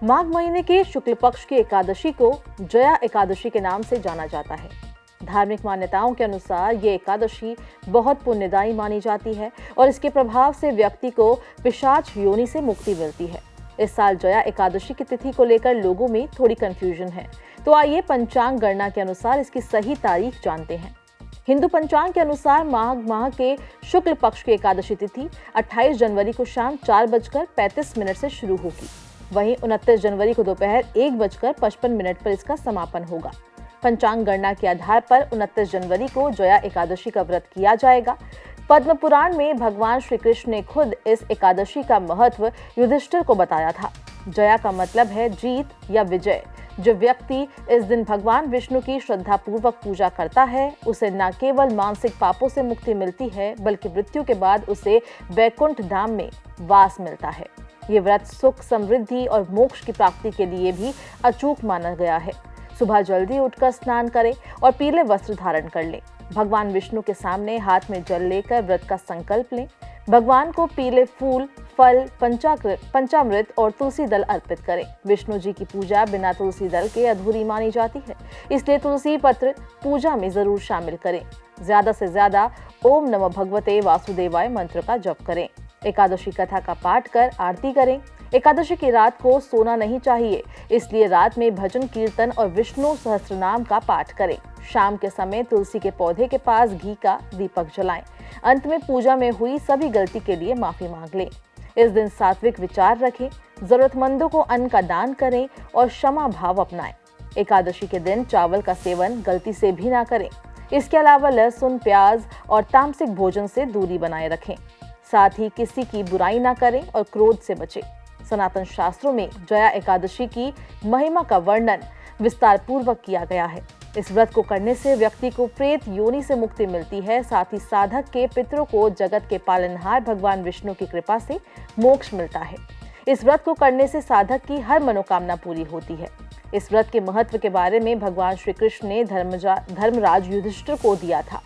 माघ महीने के शुक्ल पक्ष की एकादशी को जया एकादशी के नाम से जाना जाता है। धार्मिक मान्यताओं के अनुसार ये एकादशी बहुत पुण्यदायी मानी जाती है और इसके प्रभाव से व्यक्ति को पिशाच योनि से मुक्ति मिलती है। इस साल जया एकादशी की तिथि को लेकर लोगों में थोड़ी कंफ्यूजन है, तो आइए पंचांग गणना के अनुसार इसकी सही तारीख जानते हैं। हिंदू पंचांग के अनुसार माघ माह के शुक्ल पक्ष की एकादशी तिथि 28 जनवरी को शाम 4:35 से शुरू होगी। वहीं 29 जनवरी को दोपहर 1:55 पर इसका समापन होगा। पंचांग गणना के आधार पर 29 जनवरी को जया एकादशी का व्रत किया जाएगा। पद्म पुराण में भगवान श्री कृष्ण ने खुद इस एकादशी का महत्व युधिष्ठिर को बताया था। जया का मतलब है जीत या विजय। जो व्यक्ति इस दिन भगवान विष्णु की श्रद्धा पूर्वक पूजा करता है, उसे न केवल मानसिक पापों से मुक्ति मिलती है, बल्कि मृत्यु के बाद उसे वैकुंठ धाम में वास मिलता है। ये व्रत सुख, समृद्धि और मोक्ष की प्राप्ति के लिए भी अचूक माना गया है। सुबह जल्दी उठकर स्नान करें और पीले वस्त्र धारण कर लें। भगवान विष्णु के सामने हाथ में जल लेकर व्रत का संकल्प लें। भगवान को पीले फूल, फल, पंचामृत और तुलसी दल अर्पित करें। विष्णु जी की पूजा बिना तुलसी दल के अधूरी मानी जाती है, इसलिए तुलसी पत्र पूजा में जरूर शामिल करें। ज्यादा से ज्यादा ओम नमः भगवते वासुदेवाय मंत्र का जप करें। एकादशी कथा का पाठ कर आरती करें। एकादशी की रात को सोना नहीं चाहिए, इसलिए रात में भजन कीर्तन और विष्णु सहस्त्रनाम का पाठ करें। शाम के समय तुलसी के पौधे के पास घी का दीपक जलाएं। अंत में पूजा में हुई सभी गलती के लिए माफी मांग लें। इस दिन सात्विक विचार रखें, जरूरतमंदों को अन्न का दान करें और क्षमा भाव अपनाएं। एकादशी के दिन चावल का सेवन गलती से भी ना करें। इसके अलावा लहसुन, प्याज और तामसिक भोजन से दूरी बनाए रखें। साथ ही किसी की बुराई ना करें और क्रोध से बचें। सनातन शास्त्रों में जया एकादशी की महिमा का वर्णन विस्तार पूर्वक किया गया है। इस व्रत को करने से व्यक्ति को प्रेत योनि से मुक्ति मिलती है। साथ ही साधक के पितरों को जगत के पालनहार भगवान विष्णु की कृपा से मोक्ष मिलता है। इस व्रत को करने से साधक की हर मनोकामना पूरी होती है। इस व्रत के महत्व के बारे में भगवान श्री कृष्ण ने धर्मराज युधिष्ठिर को दिया था।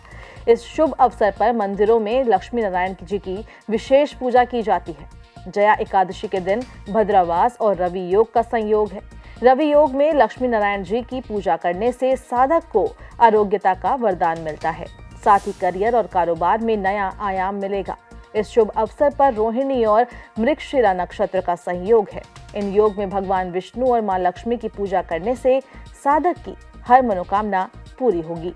इस शुभ अवसर पर मंदिरों में लक्ष्मी नारायण जी की विशेष पूजा की जाती है। जया एकादशी के दिन भद्रावास और रवि योग का संयोग है। रवि योग में लक्ष्मी नारायण जी की पूजा करने से साधक को आरोग्यता का वरदान मिलता है। साथ ही करियर और कारोबार में नया आयाम मिलेगा। इस शुभ अवसर पर रोहिणी और मृगशिरा नक्षत्र का संयोग है। इन योग में भगवान विष्णु और मां लक्ष्मी की पूजा करने से साधक की हर मनोकामना पूरी होगी।